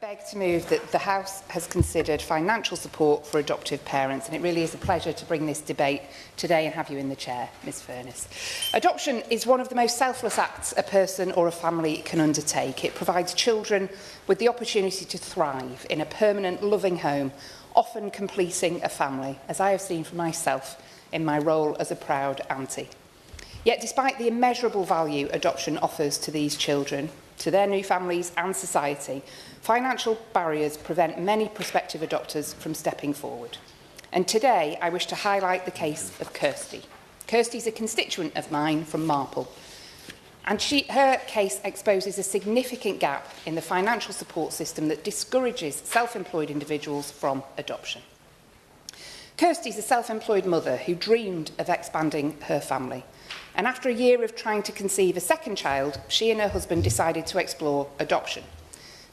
beg to move that the House has considered financial support for adoptive parents, and it really is a pleasure to bring this debate today and have you in the chair, Ms Furness. Adoption is one of the most selfless acts a person or a family can undertake. It provides children with the opportunity to thrive in a permanent, loving home, often completing a family, as I have seen for myself in my role as a proud auntie. Yet, despite the immeasurable value adoption offers to these children, to their new families and society, financial barriers prevent many prospective adopters from stepping forward. And today, I wish to highlight the case of Kirsty. Kirsty is a constituent of mine from Marple, and her case exposes a significant gap in the financial support system that discourages self-employed individuals from adoption. Kirsty is a self-employed mother who dreamed of expanding her family. And after a year of trying to conceive a second child, she and her husband decided to explore adoption.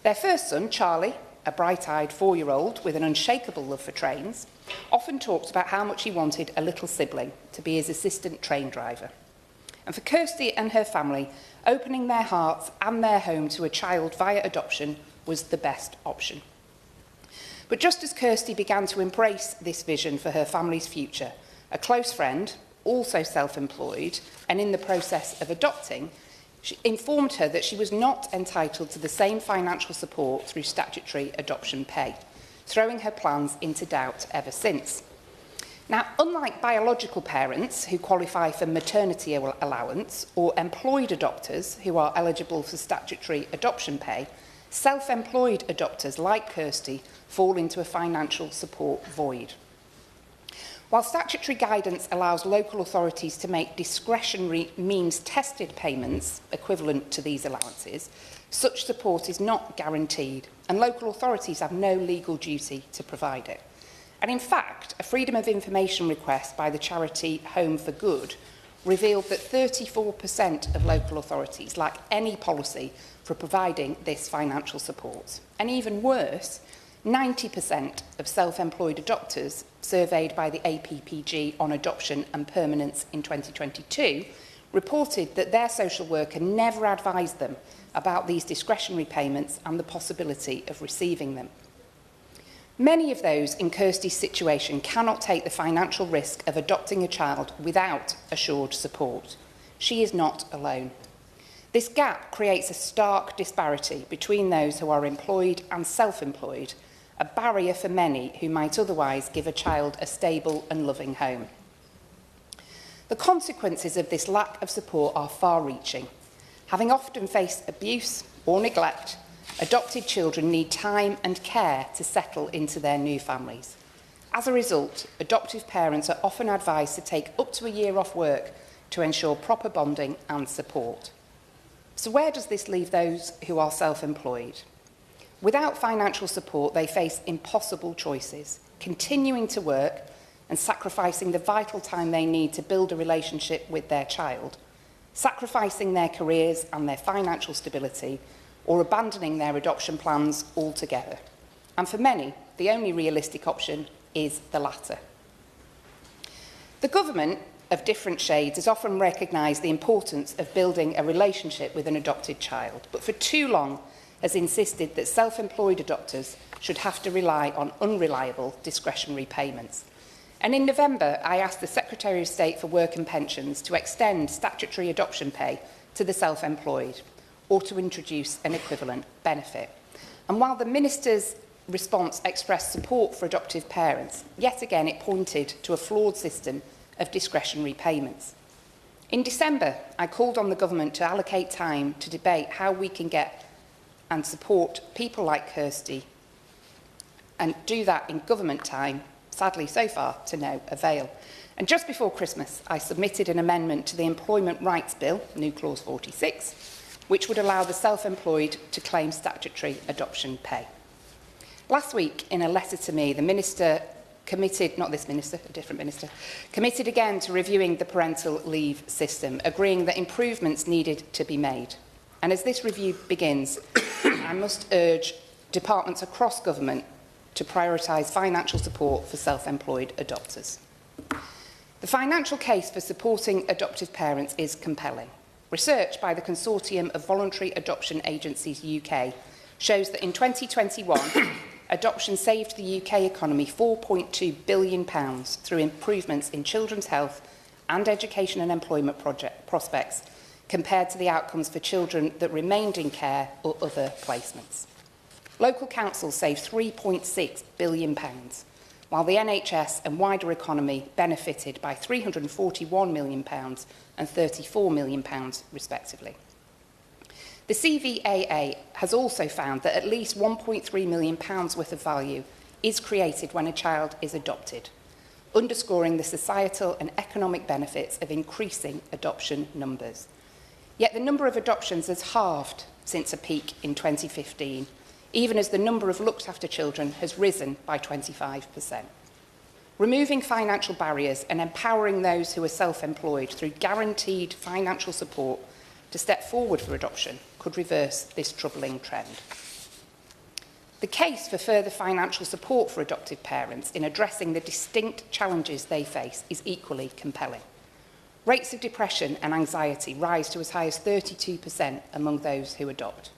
Their first son, Charlie, a bright-eyed 4-year-old with an unshakable love for trains, often talked about how much he wanted a little sibling to be his assistant train driver. And for Kirsty and her family, opening their hearts and their home to a child via adoption was the best option. But just as Kirsty began to embrace this vision for her family's future, a close friend, also self-employed and in the process of adopting, she informed her that she was not entitled to the same financial support through statutory adoption pay, throwing her plans into doubt ever since. Now, unlike biological parents who qualify for maternity allowance or employed adopters who are eligible for statutory adoption pay, self-employed adopters like Kirsty fall into a financial support void. While statutory guidance allows local authorities to make discretionary means-tested payments equivalent to these allowances, such support is not guaranteed, and local authorities have no legal duty to provide it. And in fact, a Freedom of Information request by the charity Home for Good revealed that 34% of local authorities lack any policy for providing this financial support. And even worse, 90% of self-employed adopters surveyed by the APPG on adoption and permanence in 2022 reported that their social worker never advised them about these discretionary payments and the possibility of receiving them. Many of those in Kirsty's situation cannot take the financial risk of adopting a child without assured support. She is not alone. This gap creates a stark disparity between those who are employed and self-employed, a barrier for many who might otherwise give a child a stable and loving home. The consequences of this lack of support are far-reaching. Having often faced abuse or neglect, adopted children need time and care to settle into their new families. As a result, adoptive parents are often advised to take up to a year off work to ensure proper bonding and support. So where does this leave those who are self-employed? Without financial support, they face impossible choices, continuing to work and sacrificing the vital time they need to build a relationship with their child, sacrificing their careers and their financial stability, or abandoning their adoption plans altogether. And for many, the only realistic option is the latter. The government of different shades has often recognised the importance of building a relationship with an adopted child, but for too long has insisted that self-employed adopters should have to rely on unreliable discretionary payments. And in November, I asked the Secretary of State for Work and Pensions to extend statutory adoption pay to the self-employed, or to introduce an equivalent benefit. And while the Minister's response expressed support for adoptive parents, yet again it pointed to a flawed system of discretionary payments. In December, I called on the government to allocate time to debate how we can get and support people like Kirsty, and do that in government time, sadly so far to no avail. And just before Christmas, I submitted an amendment to the Employment Rights Bill, New Clause 46, which would allow the self-employed to claim statutory adoption pay. Last week, in a letter to me, the Minister committed, not this Minister, a different Minister, committed again to reviewing the parental leave system, agreeing that improvements needed to be made. And as this review begins, I must urge departments across government to prioritise financial support for self-employed adopters. The financial case for supporting adoptive parents is compelling. Research by the Consortium of Voluntary Adoption Agencies UK shows that in 2021, adoption saved the UK economy £4.2 billion through improvements in children's health and education and employment prospects compared to the outcomes for children that remained in care or other placements. Local councils saved £3.6 billion, while the NHS and wider economy benefited by £341 million and £34 million, respectively. The CVAA has also found that at least £1.3 million worth of value is created when a child is adopted, underscoring the societal and economic benefits of increasing adoption numbers. Yet the number of adoptions has halved since a peak in 2015, even as the number of looked-after children has risen by 25%. Removing financial barriers and empowering those who are self-employed through guaranteed financial support to step forward for adoption could reverse this troubling trend. The case for further financial support for adoptive parents in addressing the distinct challenges they face is equally compelling. Rates of depression and anxiety rise to as high as 32% among those who adopt.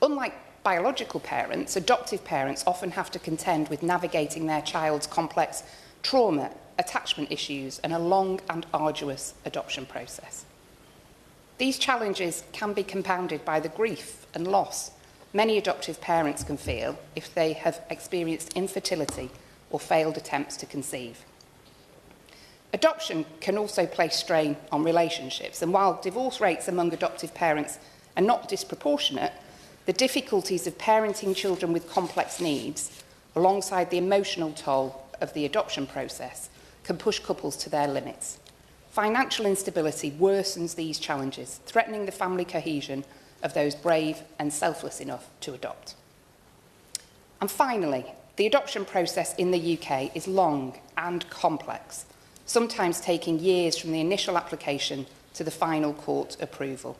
Unlike biological parents, adoptive parents often have to contend with navigating their child's complex trauma, attachment issues, and a long and arduous adoption process. These challenges can be compounded by the grief and loss many adoptive parents can feel if they have experienced infertility or failed attempts to conceive. Adoption can also place strain on relationships, and while divorce rates among adoptive parents are not disproportionate, the difficulties of parenting children with complex needs, alongside the emotional toll of the adoption process, can push couples to their limits. Financial instability worsens these challenges, threatening the family cohesion of those brave and selfless enough to adopt. And finally, the adoption process in the UK is long and complex, sometimes taking years from the initial application to the final court approval.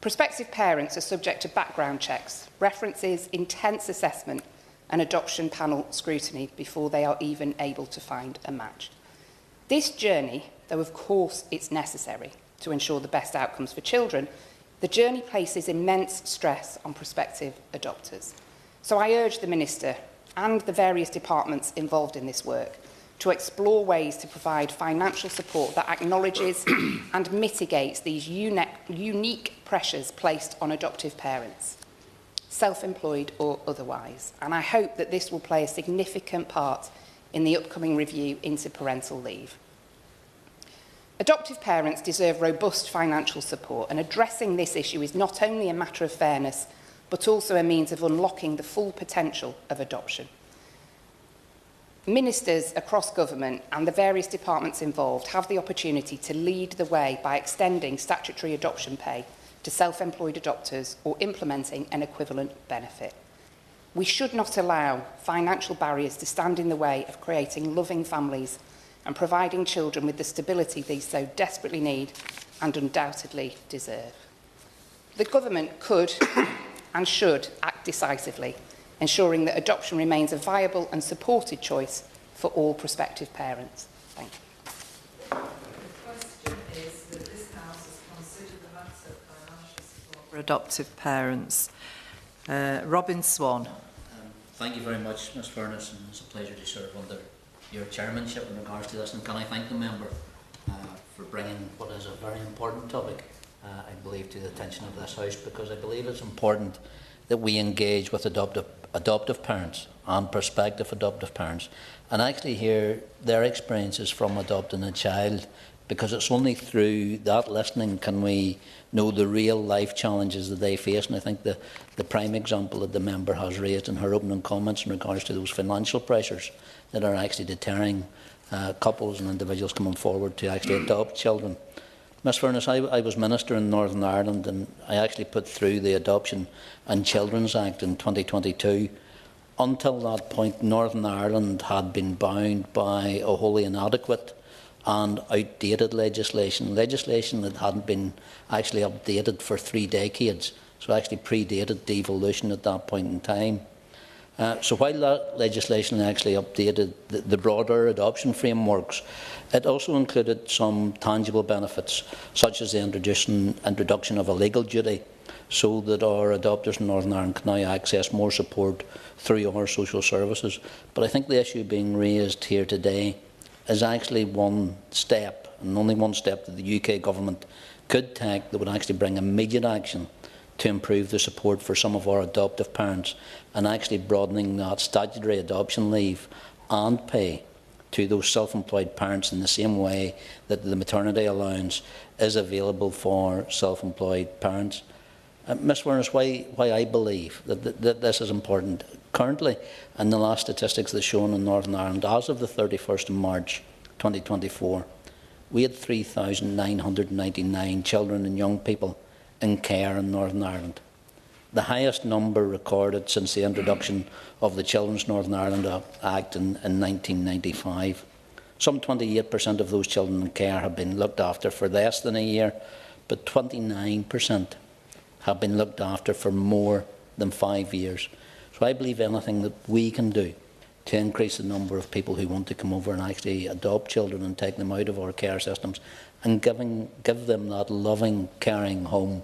Prospective parents are subject to background checks, references, intense assessment and adoption panel scrutiny before they are even able to find a match. This journey, though of course it's necessary to ensure the best outcomes for children, the journey places immense stress on prospective adopters. So I urge the Minister and the various departments involved in this work to explore ways to provide financial support that acknowledges and mitigates these unique pressures placed on adoptive parents, self-employed or otherwise. And I hope that this will play a significant part in the upcoming review into parental leave. Adoptive parents deserve robust financial support, and addressing this issue is not only a matter of fairness, but also a means of unlocking the full potential of adoption. Ministers across government and the various departments involved have the opportunity to lead the way by extending statutory adoption pay to self-employed adopters or implementing an equivalent benefit. We should not allow financial barriers to stand in the way of creating loving families and providing children with the stability they so desperately need and undoubtedly deserve. The government could and should act decisively, ensuring that adoption remains a viable and supported choice for all prospective parents. Thank you. The question is that this House has considered the matter of financial support for adoptive parents. Robin Swan. Thank you very much, Ms Furness, and it's a pleasure to serve under your chairmanship in regards to this, and can I thank the member for bringing what is a very important topic, I believe, to the attention of this House, because I believe it's important that we engage with adoptive parents and prospective adoptive parents and actually hear their experiences from adopting a child, because it's only through that listening can we know the real life challenges that they face. And I think the prime example that the member has raised in her opening comments in regards to those financial pressures that are actually deterring couples and individuals coming forward to actually adopt children. Ms Furness, I was Minister in Northern Ireland, and I actually put through the Adoption and Children's Act in 2022. Until that point, Northern Ireland had been bound by a wholly inadequate and outdated legislation that hadn't been actually updated for 3 decades, so actually predated devolution at that point in time. So while that legislation actually updated the broader adoption frameworks, it also included some tangible benefits, such as the introduction of a legal duty so that our adopters in Northern Ireland can now access more support through our social services. But I think the issue being raised here today is actually one step, and only one step, that the UK Government could take that would actually bring immediate action to improve the support for some of our adoptive parents, and actually broadening that statutory adoption leave and pay to those self-employed parents in the same way that the maternity allowance is available for self-employed parents. Ms Furness, why I believe that this is important. Currently, in the last statistics that's shown in Northern Ireland, as of the 31st of March 2024, we had 3,999 children and young people in care in Northern Ireland, the highest number recorded since the introduction of the Children's Northern Ireland Act in 1995. Some 28% of those children in care have been looked after for less than a year, but 29% have been looked after for more than 5 years. So I believe anything that we can do to increase the number of people who want to come over and actually adopt children and take them out of our care systems and give them that loving, caring home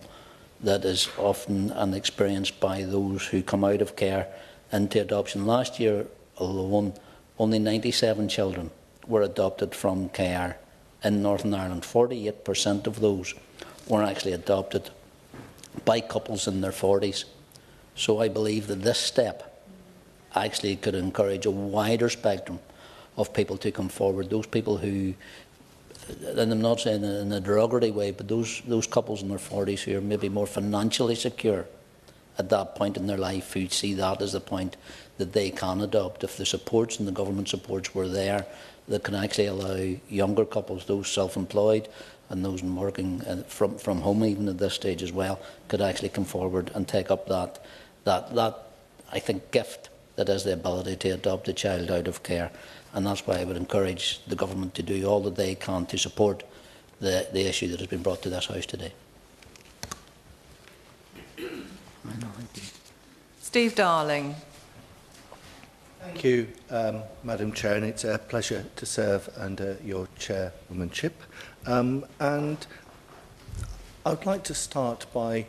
that is often experienced by those who come out of care into adoption. Last year alone, only 97 children were adopted from care in Northern Ireland. 48% of those were actually adopted by couples in their 40s. So I believe that this step actually could encourage a wider spectrum of people to come forward. Those people who, and I'm not saying in a derogatory way, but those couples in their 40s who are maybe more financially secure at that point in their life, who see that as the point that they can adopt. If the supports and the government supports were there, that can actually allow younger couples, those self-employed and those working from home even at this stage as well, could actually come forward and take up that I think gift that is the ability to adopt a child out of care. And that's why I would encourage the government to do all that they can to support the issue that has been brought to this House today. Steve Darling. Thank you, Madam Chair, and it's a pleasure to serve under your chairwomanship. And I would like to start by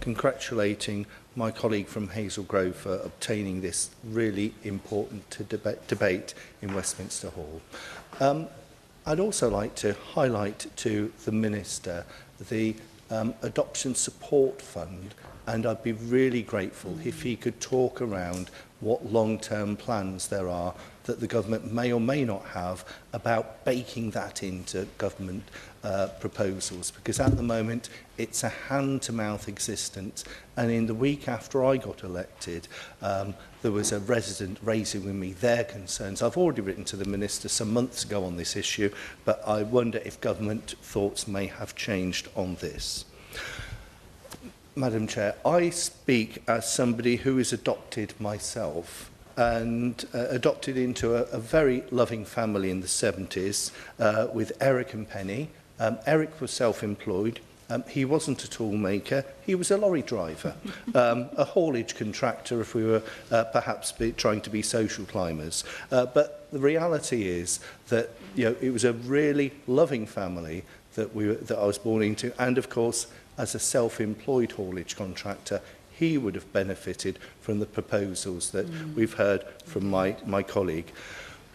congratulating my colleague from Hazel Grove for obtaining this really important debate in Westminster Hall. I'd also like to highlight to the Minister the Adoption Support Fund, and I'd be really grateful if he could talk around what long-term plans there are that the government may or may not have about baking that into government proposals, because at the moment it's a hand-to-mouth existence. And in the week after I got elected, there was a resident raising with me their concerns. I've already written to the Minister some months ago on this issue, but I wonder if government thoughts may have changed on this. Madam Chair, I speak as somebody who is adopted myself, and adopted into a very loving family in the 70s with Eric and Penny. Eric was self-employed. He wasn't a tool maker. He was a lorry driver, a haulage contractor if we were perhaps trying to be social climbers. But the reality is that it was a really loving family that I was born into, and of course, as a self-employed haulage contractor, he would have benefited from the proposals that we've heard from my colleague.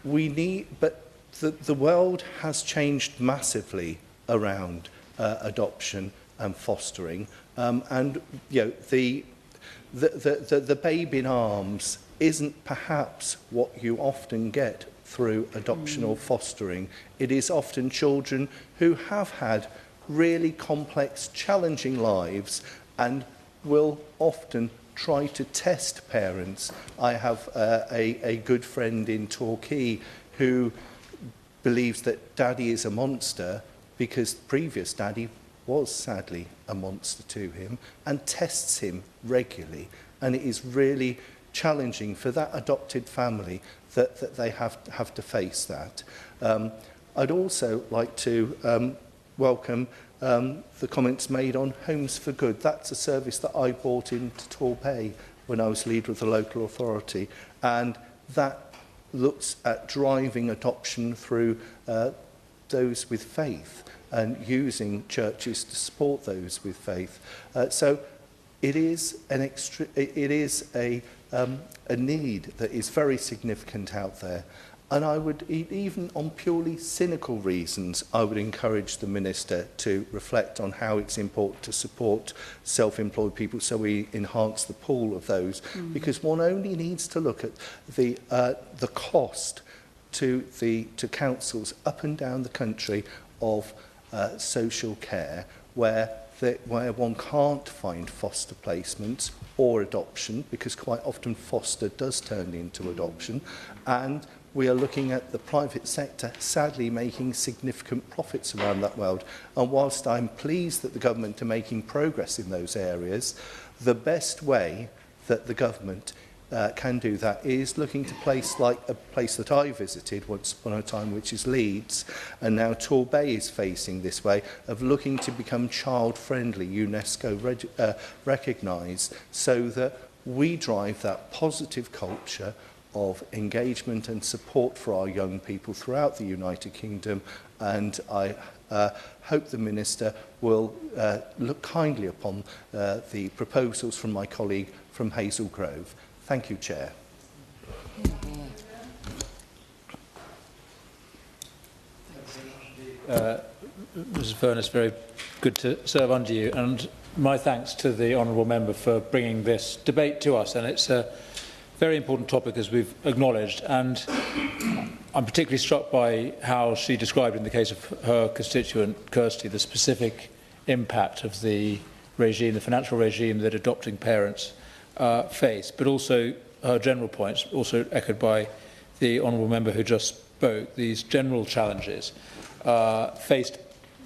But the world has changed massively around adoption and fostering, and the babe in arms isn't perhaps what you often get through adoption or fostering. It is often children who have had really complex, challenging lives and will often try to test parents. I have a good friend in Torquay who believes that daddy is a monster because previous daddy was sadly a monster to him, and tests him regularly. And it is really challenging for that adopted family that they have to face that. I'd also like to welcome the comments made on Homes for Good. That's a service that I brought into Torquay when I was leader of the local authority, and that looks at driving adoption through those with faith and using churches to support those with faith. So it is a need that is very significant out there. And I would, even on purely cynical reasons, I would encourage the Minister to reflect on how it's important to support self-employed people so we enhance the pool of those. Because one only needs to look at the cost to councils up and down the country of social care where one can't find foster placements or adoption, because quite often foster does turn into adoption, and we are looking at the private sector sadly making significant profits around that world. And whilst I'm pleased that the government are making progress in those areas, the best way that the government can do that is looking to place like a place that I visited once upon a time, which is Leeds, and now Torbay is facing this way of looking to become child-friendly, UNESCO recognised, so that we drive that positive culture of engagement and support for our young people throughout the United Kingdom. And I hope the Minister will look kindly upon the proposals from my colleague from Hazel Grove. Thank you, Chair. Mrs Furness, very good to serve under you, and my thanks to the honourable member for bringing this debate to us. And it's a very important topic, as we've acknowledged, and I'm particularly struck by how she described in the case of her constituent Kirsty the specific impact of the regime, the financial regime that adopting parents face, but also her general points, also echoed by the honourable member who just spoke, these general challenges faced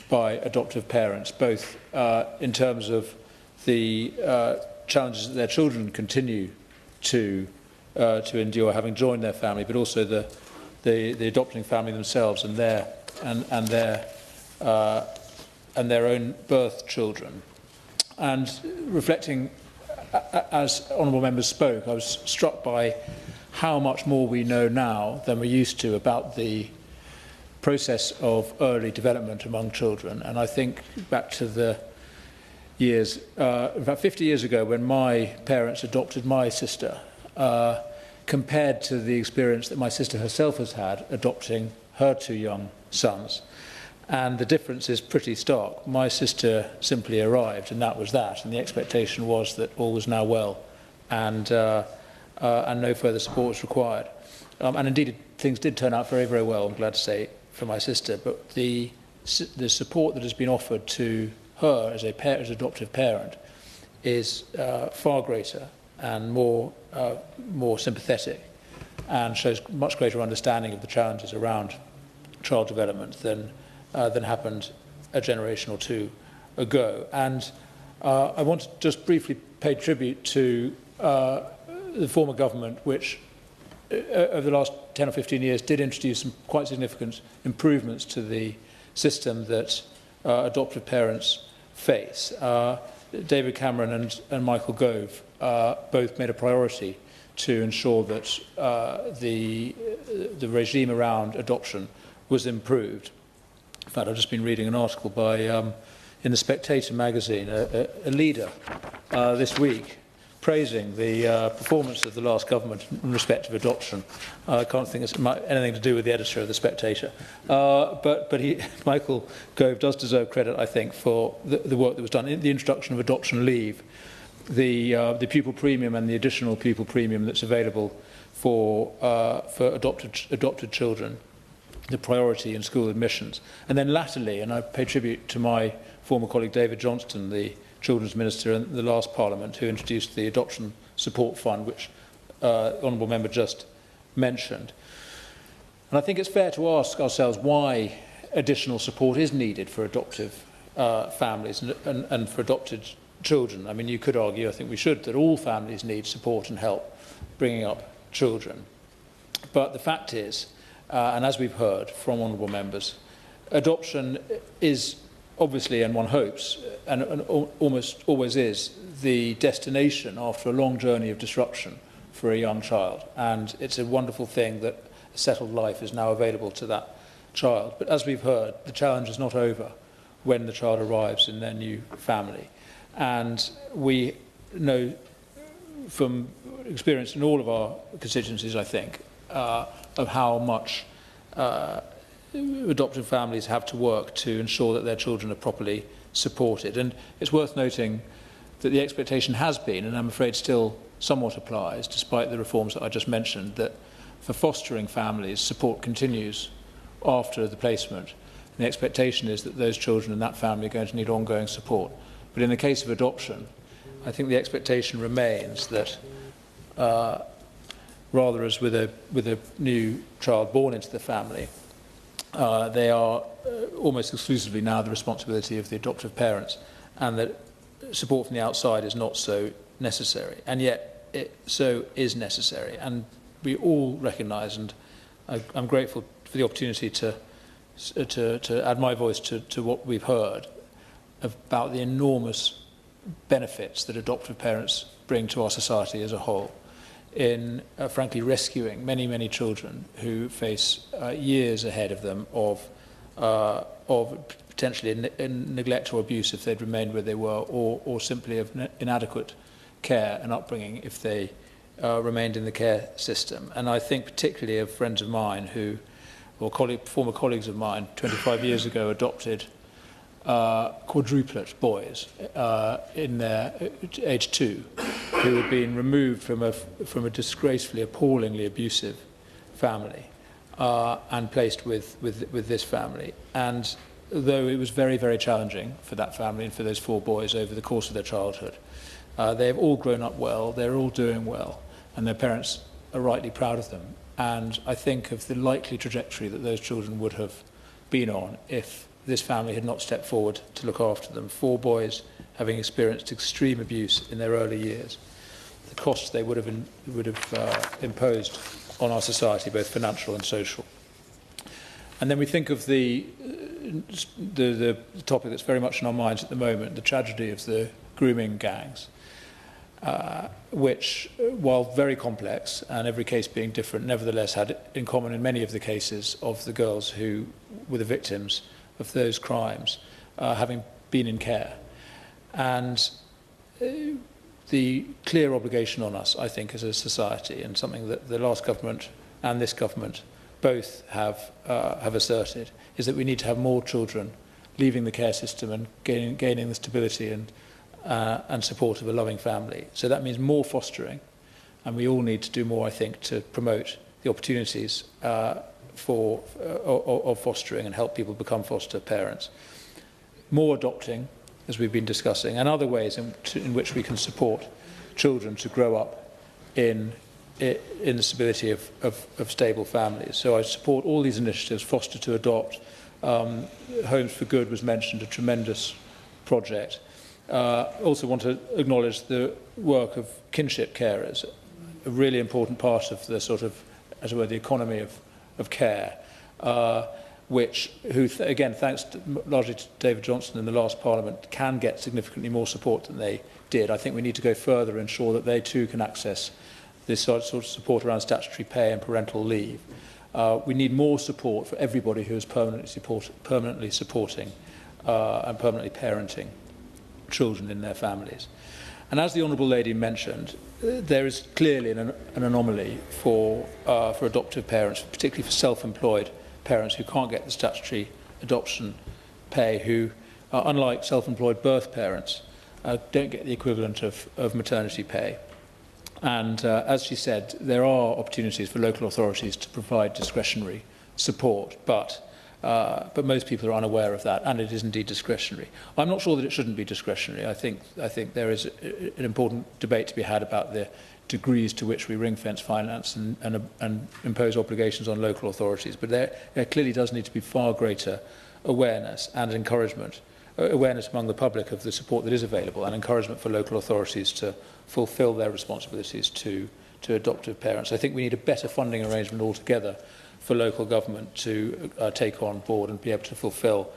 by adoptive parents, both in terms of the challenges that their children continue to endure, having joined their family, but also the adopting family themselves and their own birth children. And reflecting, as honourable members spoke, I was struck by how much more we know now than we used to about the process of early development among children. And I think back to the years, about 50 years ago, when my parents adopted my sister, compared to the experience that my sister herself has had adopting her two young sons. And the difference is pretty stark. My sister simply arrived, and that was that. And the expectation was that all was now well, and no further support was required. And indeed, things did turn out very, very well, I'm glad to say, for my sister. But the support that has been offered to her as as adoptive parent is far greater and more sympathetic, and shows much greater understanding of the challenges around child development than happened a generation or two ago. And I want to just briefly pay tribute to the former government, which over the last 10 or 15 years did introduce some quite significant improvements to the system that adoptive parents face. David Cameron and Michael Gove both made a priority to ensure that the regime around adoption was improved. In fact, I've just been reading an article by, in the Spectator magazine, a leader this week, praising the performance of the last government in respect of adoption. I can't think it's anything to do with the editor of the Spectator. But Michael Gove does deserve credit, I think, for the work that was done in the introduction of adoption leave, the pupil premium and the additional pupil premium that's available for adopted children, the priority in school admissions. And then latterly, and I pay tribute to my former colleague David Johnston, the Children's Minister in the last Parliament, who introduced the Adoption Support Fund, which the Honourable Member just mentioned. And I think it's fair to ask ourselves why additional support is needed for adoptive families and for adopted children. I mean, you could argue, I think we should, that all families need support and help bringing up children. But the fact is, and as we've heard from honourable members, adoption is obviously, and one hopes, and almost always is, the destination after a long journey of disruption for a young child. And it's a wonderful thing that a settled life is now available to that child. But as we've heard, the challenge is not over when the child arrives in their new family. And we know from experience in all of our constituencies, I think, of how much adoptive families have to work to ensure that their children are properly supported. And it's worth noting that the expectation has been, and I'm afraid still somewhat applies, despite the reforms that I just mentioned, that for fostering families, support continues after the placement. And the expectation is that those children in that family are going to need ongoing support. But in the case of adoption, I think the expectation remains that rather as with a new child born into the family, they are almost exclusively now the responsibility of the adoptive parents, and that support from the outside is not so necessary. And yet it so is necessary. And we all recognise, and I'm grateful for the opportunity to add my voice to what we've heard about the enormous benefits that adoptive parents bring to our society as a whole in, frankly, rescuing many, many children who face years ahead of them of potentially neglect or abuse if they'd remained where they were, or simply of inadequate care and upbringing if they remained in the care system. And I think particularly of friends of mine who, or former colleagues of mine, 25 years ago adopted quadruplet boys in their age 2, who had been removed from a disgracefully, appallingly abusive family and placed with this family. And though it was very, very challenging for that family and for those 4 boys over the course of their childhood, they have all grown up well, they're all doing well, and their parents are rightly proud of them. And I think of the likely trajectory that those children would have been on if this family had not stepped forward to look after them. 4 boys having experienced extreme abuse in their early years. The costs they would have imposed on our society, both financial and social. And then we think of the topic that's very much in our minds at the moment, the tragedy of the grooming gangs, which, while very complex and every case being different, nevertheless had in common in many of the cases of the girls who were the victims of those crimes having been in care. And the clear obligation on us, I think, as a society, and something that the last government and this government both have asserted, is that we need to have more children leaving the care system and gaining the stability and support of a loving family. So that means more fostering, and we all need to do more, I think, to promote the opportunities of fostering and help people become foster parents. More adopting, as we've been discussing, and other ways in which we can support children to grow up in the stability of stable families. So I support all these initiatives, Foster to Adopt. Homes for Good was mentioned, a tremendous project. Also want to acknowledge the work of kinship carers, a really important part of the sort of, as it were, the economy of care, again, thanks largely to David Johnson in the last Parliament, can get significantly more support than they did. I think we need to go further and ensure that they too can access this sort of support around statutory pay and parental leave. We need more support for everybody who is permanently supporting and permanently parenting children in their families. And as the Honourable Lady mentioned, there is clearly an anomaly for adoptive parents, particularly for self-employed parents who can't get the statutory adoption pay, who, unlike self-employed birth parents, don't get the equivalent of maternity pay. And as she said, there are opportunities for local authorities to provide discretionary support, but most people are unaware of that, and it is indeed discretionary. I'm not sure that it shouldn't be discretionary. I think there is an important debate to be had about the degrees to which we ring-fence finance and impose obligations on local authorities. But there clearly does need to be far greater awareness and encouragement, awareness among the public of the support that is available, and encouragement for local authorities to fulfil their responsibilities to adoptive parents. I think we need a better funding arrangement altogether for local government to take on board and be able to fulfil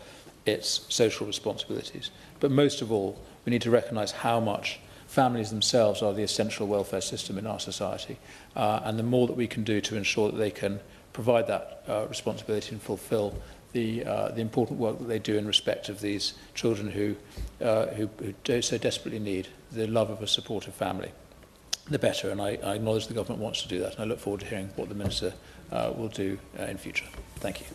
its social responsibilities. But most of all, we need to recognise how much families themselves are the essential welfare system in our society, and the more that we can do to ensure that they can provide that responsibility and fulfil the important work that they do in respect of these children who so desperately need the love of a supportive family, the better. And I acknowledge the government wants to do that, and I look forward to hearing what the Minister will do in future. Thank you.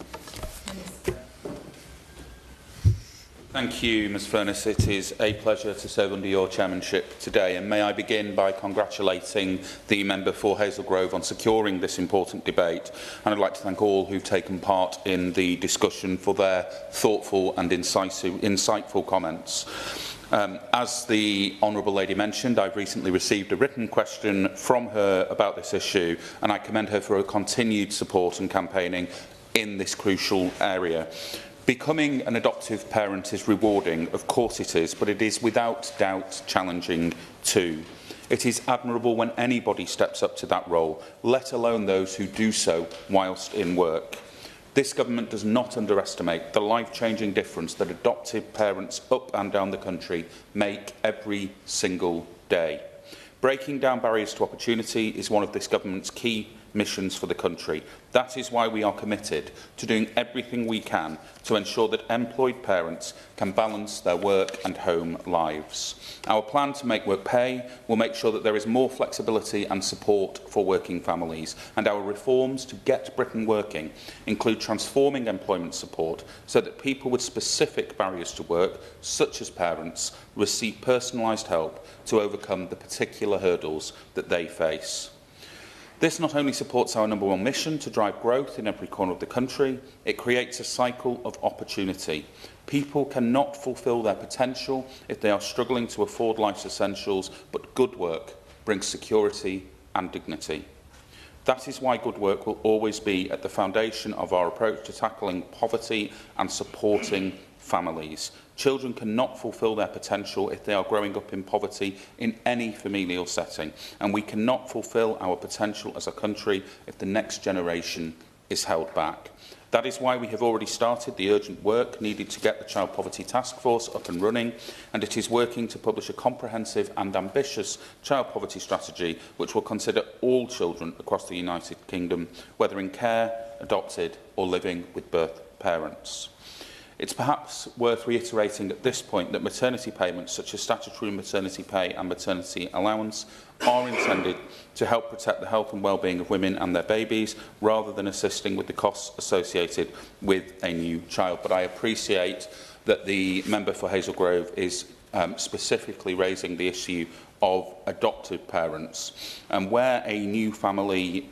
Thank you, Ms Furness. It is a pleasure to serve under your chairmanship today, and may I begin by congratulating the member for Hazel Grove on securing this important debate, and I'd like to thank all who've taken part in the discussion for their thoughtful and insightful comments. As the Honourable Lady mentioned, I've recently received a written question from her about this issue, and I commend her for her continued support and campaigning in this crucial area. Becoming an adoptive parent is rewarding, of course it is, but it is without doubt challenging too. It is admirable when anybody steps up to that role, let alone those who do so whilst in work. This government does not underestimate the life-changing difference that adoptive parents up and down the country make every single day. Breaking down barriers to opportunity is one of this government's key missions for the country. That is why we are committed to doing everything we can to ensure that employed parents can balance their work and home lives. Our plan to make work pay will make sure that there is more flexibility and support for working families, and our reforms to get Britain working include transforming employment support so that people with specific barriers to work, such as parents, receive personalised help to overcome the particular hurdles that they face. This not only supports our #1 mission to drive growth in every corner of the country, it creates a cycle of opportunity. People cannot fulfil their potential if they are struggling to afford life's essentials, but good work brings security and dignity. That is why good work will always be at the foundation of our approach to tackling poverty and supporting families. Children cannot fulfil their potential if they are growing up in poverty in any familial setting, and we cannot fulfil our potential as a country if the next generation is held back. That is why we have already started the urgent work needed to get the Child Poverty Task Force up and running, and it is working to publish a comprehensive and ambitious child poverty strategy which will consider all children across the United Kingdom, whether in care, adopted or living with birth parents. It's perhaps worth reiterating at this point that maternity payments such as statutory maternity pay and maternity allowance are intended to help protect the health and well-being of women and their babies rather than assisting with the costs associated with a new child. But I appreciate that the member for Hazel Grove is specifically raising the issue of adoptive parents, and where a family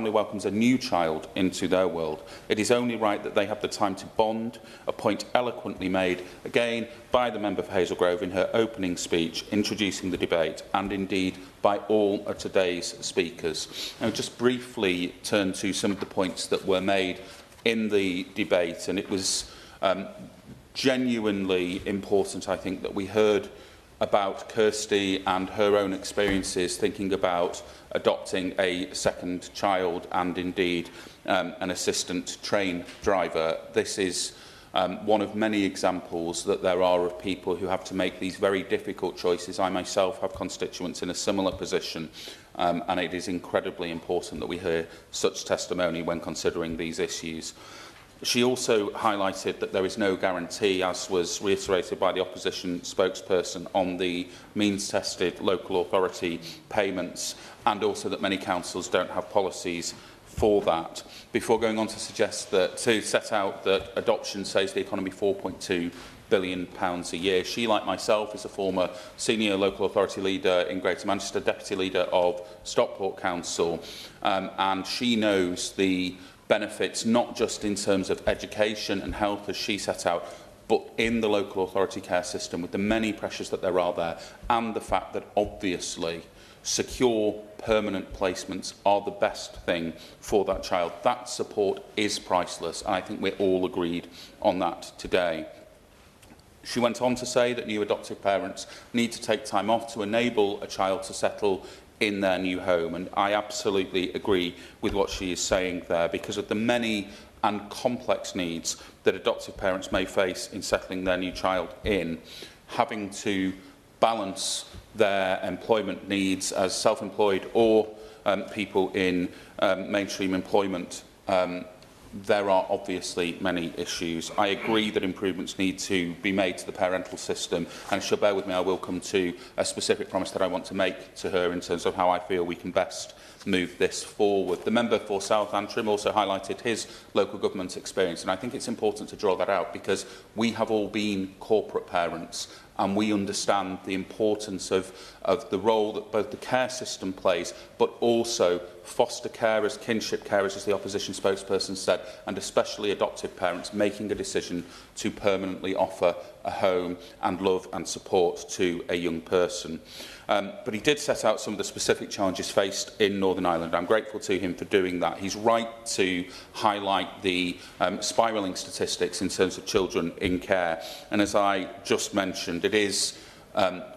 welcomes a new child into their world, it is only right that they have the time to bond, a point eloquently made again by the member for Hazel Grove in her opening speech introducing the debate, and indeed by all of today's speakers. I'll just briefly turn to some of the points that were made in the debate, and it was genuinely important, I think, that we heard about Kirsty and her own experiences thinking about adopting a second child and indeed an assistant train driver. This is one of many examples that there are of people who have to make these very difficult choices. I myself have constituents in a similar position, and it is incredibly important that we hear such testimony when considering these issues. She also highlighted that there is no guarantee, as was reiterated by the opposition spokesperson, on the means-tested local authority payments, and also that many councils don't have policies for that. Before going on to set out that adoption saves the economy £4.2 billion a year, she, like myself, is a former senior local authority leader in Greater Manchester, deputy leader of Stockport Council, and she knows the benefits not just in terms of education and health as she set out, but in the local authority care system with the many pressures that there are there, and the fact that obviously secure permanent placements are the best thing for that child. That support is priceless, and I think we're all agreed on that today. She went on to say that new adoptive parents need to take time off to enable a child to settle in their new home, and I absolutely agree with what she is saying there, because of the many and complex needs that adoptive parents may face in settling their new child in, having to balance their employment needs as self-employed or people in mainstream employment there are obviously many issues. I agree that improvements need to be made to the parental system, and if she'll bear with me, I will come to a specific promise that I want to make to her in terms of how I feel we can best move this forward. The member for South Antrim also highlighted his local government experience, and I think it's important to draw that out because we have all been corporate parents and we understand the importance of the role that both the care system plays, but also foster carers, kinship carers, as the opposition spokesperson said, and especially adoptive parents making a decision to permanently offer a home and love and support to a young person. But he did set out some of the specific challenges faced in Northern Ireland. I'm grateful to him for doing that. He's right to highlight the spiralling statistics in terms of children in care. And as I just mentioned, it is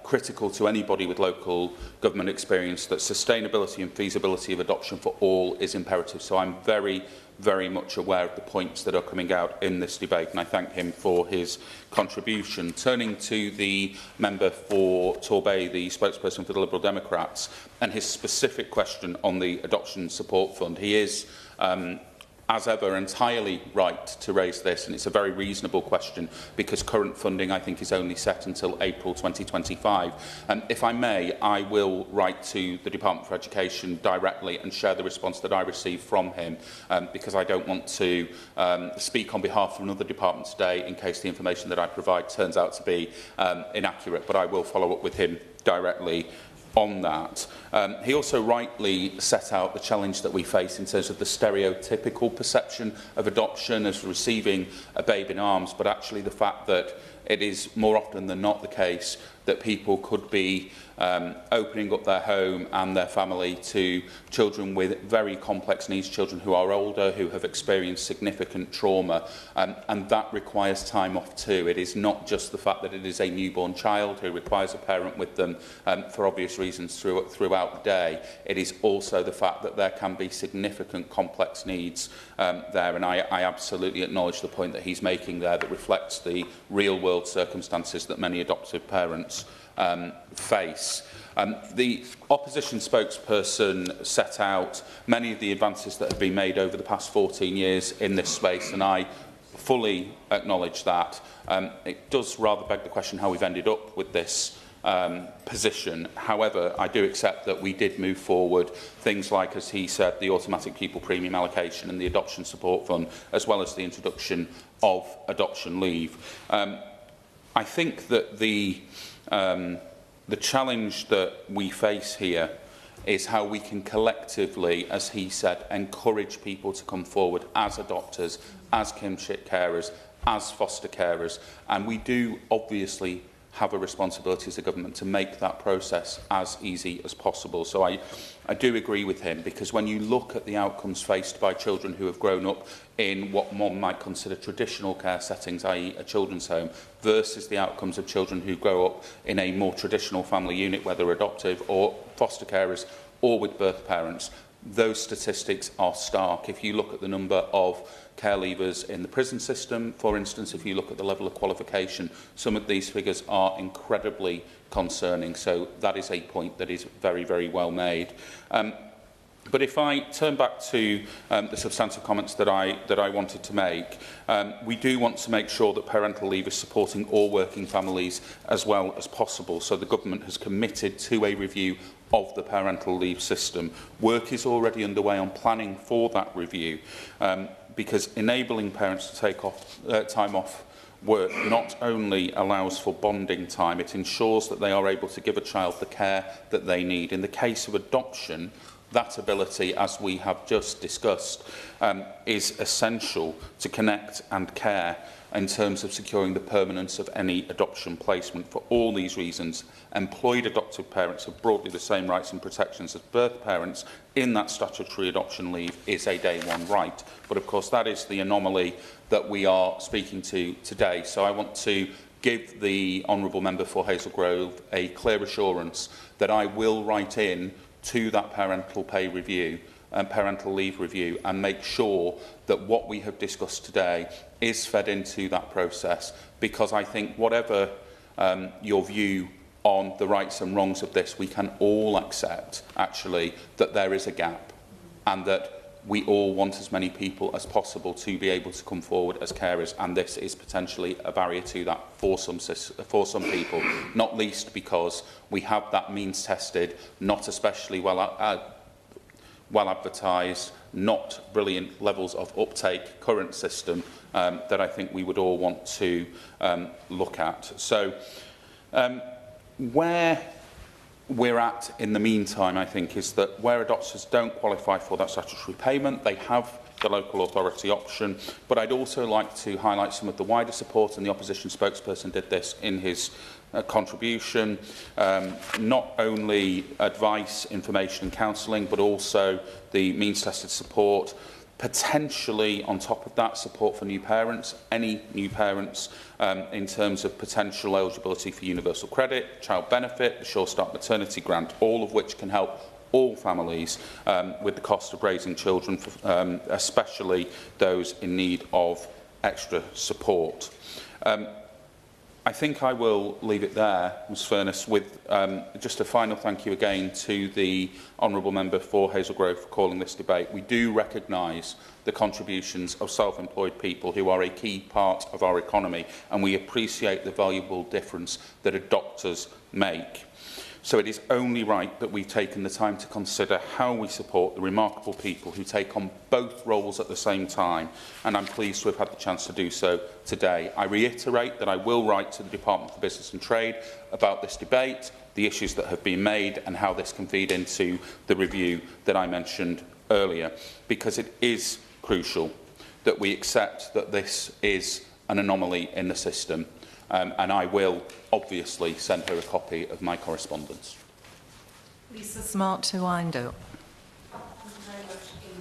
critical to anybody with local government experience that sustainability and feasibility of adoption for all is imperative. So I'm very much aware of the points that are coming out in this debate, and I thank him for his contribution. Turning to the member for Torbay, the spokesperson for the Liberal Democrats, and his specific question on the Adoption Support Fund, he is as ever, entirely right to raise this, and it's a very reasonable question because current funding, I think, is only set until April 2025. If I may, I will write to the Department for Education directly and share the response that I received from him, because I don't want to speak on behalf of another department today in case the information that I provide turns out to be inaccurate, but I will follow up with him directly on that. He also rightly set out the challenge that we face in terms of the stereotypical perception of adoption as receiving a babe in arms, but actually the fact that it is more often than not the case that people could be opening up their home and their family to children with very complex needs, children who are older, who have experienced significant trauma, and that requires time off too. It is not just the fact that it is a newborn child who requires a parent with them for obvious reasons throughout the day. It is also the fact that there can be significant complex needs there, and I absolutely acknowledge the point that he's making there that reflects the real-world circumstances that many adoptive parents face. The opposition spokesperson set out many of the advances that have been made over the past 14 years in this space, and I fully acknowledge that. It does rather beg the question how we've ended up with this position. However, I do accept that we did move forward things like, as he said, the automatic pupil premium allocation and the adoption support fund, as well as the introduction of adoption leave. I think that the challenge that we face here is how we can collectively, as he said, encourage people to come forward as adopters, as kinship carers, as foster carers, and we do obviously have a responsibility as a government to make that process as easy as possible. So I do agree with him, because when you look at the outcomes faced by children who have grown up in what one might consider traditional care settings, i.e. a children's home, versus the outcomes of children who grow up in a more traditional family unit, whether adoptive or foster carers or with birth parents, those statistics are stark. If you look at the number of care leavers in the prison system, for instance, if you look at the level of qualification, some of these figures are incredibly concerning. So that is a point that is very, very well made. But if I turn back to the substantive comments that I wanted to make, we do want to make sure that parental leave is supporting all working families as well as possible. So the government has committed to a review of the parental leave system. Work is already underway on planning for that review, because enabling parents to take time off work not only allows for bonding time, it ensures that they are able to give a child the care that they need. In the case of adoption, that ability, as we have just discussed, is essential to connect and care in terms of securing the permanence of any adoption placement. For all these reasons, employed adoptive parents have broadly the same rights and protections as birth parents in that statutory adoption leave is a day one right. But of course, that is the anomaly that we are speaking to today. So I want to give the Honourable Member for Hazel Grove a clear assurance that I will write in to that parental pay review and parental leave review and make sure that what we have discussed today is fed into that process, because I think whatever your view on the rights and wrongs of this, we can all accept actually that there is a gap and that we all want as many people as possible to be able to come forward as carers, and this is potentially a barrier to that for some people, not least because we have that means-tested, not especially well advertised, not brilliant levels of uptake current system that I think we would all want to look at. So where we're at in the meantime, I think, is that where adopters don't qualify for that statutory payment, they have the local authority option. But I'd also like to highlight some of the wider support, and the opposition spokesperson did this in his contribution. Not only advice, information and counselling, but also the means-tested support. Potentially, on top of that, support for new parents, any new parents, in terms of potential eligibility for universal credit, child benefit, the Sure Start maternity grant, all of which can help all families with the cost of raising children, especially those in need of extra support. I think I will leave it there, Ms Furness, with just a final thank you again to the Honourable Member for Hazel Grove for calling this debate. We do recognise the contributions of self-employed people who are a key part of our economy, and we appreciate the valuable difference that adopters make. So it is only right that we've taken the time to consider how we support the remarkable people who take on both roles at the same time, and I'm pleased to have had the chance to do so today. I reiterate that I will write to the Department for Business and Trade about this debate, the issues that have been made, and how this can feed into the review that I mentioned earlier, because it is crucial that we accept that this is an anomaly in the system. And I will obviously send her a copy of my correspondence. Lisa Smart to wind up.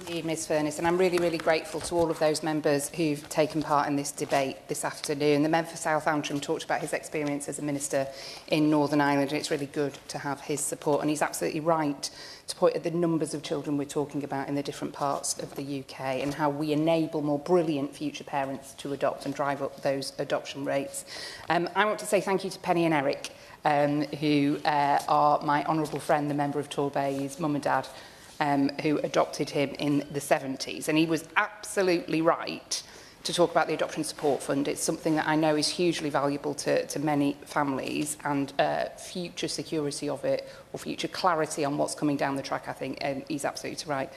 Indeed, Ms Furness, and I'm really, really grateful to all of those members who've taken part in this debate this afternoon. The member for South Antrim talked about his experience as a minister in Northern Ireland, and it's really good to have his support, and he's absolutely right to point at the numbers of children we're talking about in the different parts of the UK and how we enable more brilliant future parents to adopt and drive up those adoption rates. I want to say thank you to Penny and Eric, who are my honourable friend, the member of Torbay's mum and dad, who adopted him in the 70s. And he was absolutely right to talk about the Adoption Support Fund. It's something that I know is hugely valuable to many families, and future security of it, or future clarity on what's coming down the track, I think he's absolutely right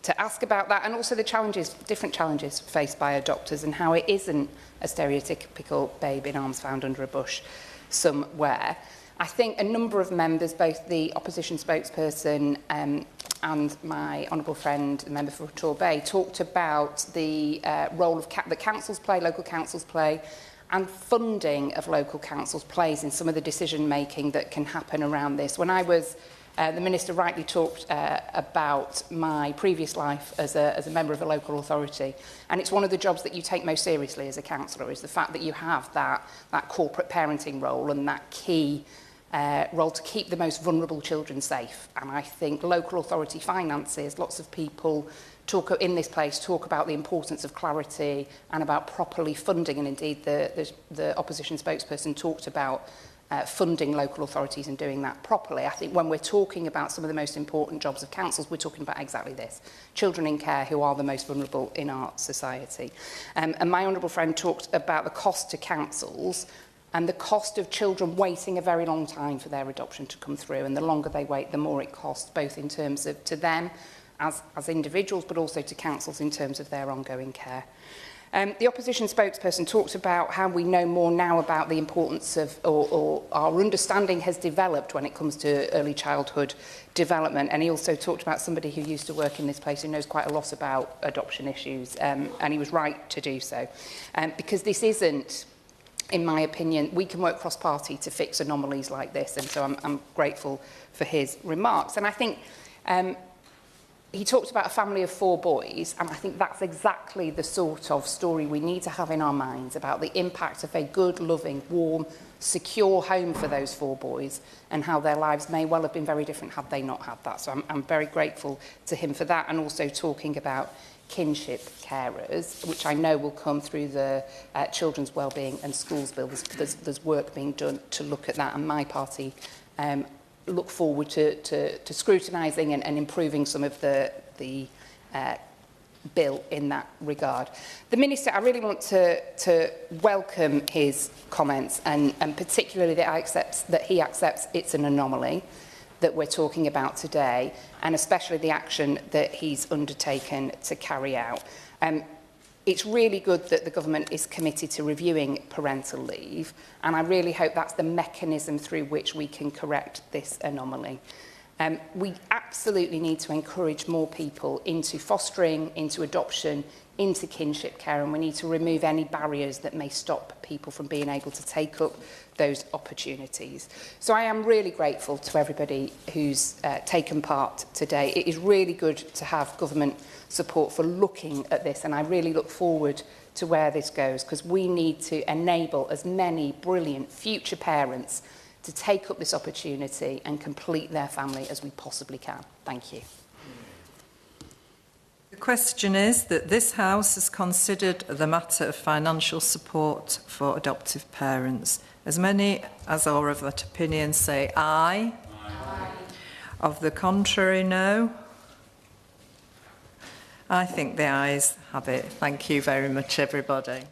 to ask about that, and also the challenges, different challenges faced by adopters, and how it isn't a stereotypical babe in arms found under a bush somewhere. I think a number of members, both the opposition spokesperson and my honourable friend, the member for Torbay, talked about the role of that councils play, local councils play, and funding of local councils plays in some of the decision-making that can happen around this. When I was, the Minister rightly talked about my previous life as a member of a local authority, and it's one of the jobs that you take most seriously as a councillor, is the fact that you have that corporate parenting role and that key role to keep the most vulnerable children safe. And I think local authority finances, lots of people in this place talk about the importance of clarity and about properly funding, and indeed the opposition spokesperson talked about funding local authorities and doing that properly. I think when we're talking about some of the most important jobs of councils, we're talking about exactly this: children in care who are the most vulnerable in our society. And my honourable friend talked about the cost to councils and the cost of children waiting a very long time for their adoption to come through, and the longer they wait, the more it costs, both in terms of to them as individuals, but also to councils in terms of their ongoing care. The opposition spokesperson talked about how we know more now about the importance of, or our understanding has developed when it comes to early childhood development, and he also talked about somebody who used to work in this place who knows quite a lot about adoption issues, and he was right to do so, because this isn't, in my opinion, we can work cross-party to fix anomalies like this, and so I'm grateful for his remarks. And I think he talked about a family of 4 boys, and I think that's exactly the sort of story we need to have in our minds about the impact of a good, loving, warm, secure home for those 4 boys, and how their lives may well have been very different had they not had that. So I'm very grateful to him for that, and also talking about kinship carers, which I know will come through the Children's Wellbeing and Schools Bill. There's work being done to look at that, and my party look forward to scrutinising and improving some of the bill in that regard. The Minister, I really want to welcome his comments, and particularly that he accepts it's an anomaly that we're talking about today, and especially the action that he's undertaken to carry out. It's really good that the government is committed to reviewing parental leave, and I really hope that's the mechanism through which we can correct this anomaly. We absolutely need to encourage more people into fostering, into adoption, into kinship care, and we need to remove any barriers that may stop people from being able to take up those opportunities. So I am really grateful to everybody who's taken part today. It is really good to have government support for looking at this, and I really look forward to where this goes, because we need to enable as many brilliant future parents to take up this opportunity and complete their family as we possibly can. Thank you. The question is that this House has considered the matter of financial support for adoptive parents. As many as are of that opinion say aye. Aye. Of the contrary, no. I think the ayes have it. Thank you very much, everybody.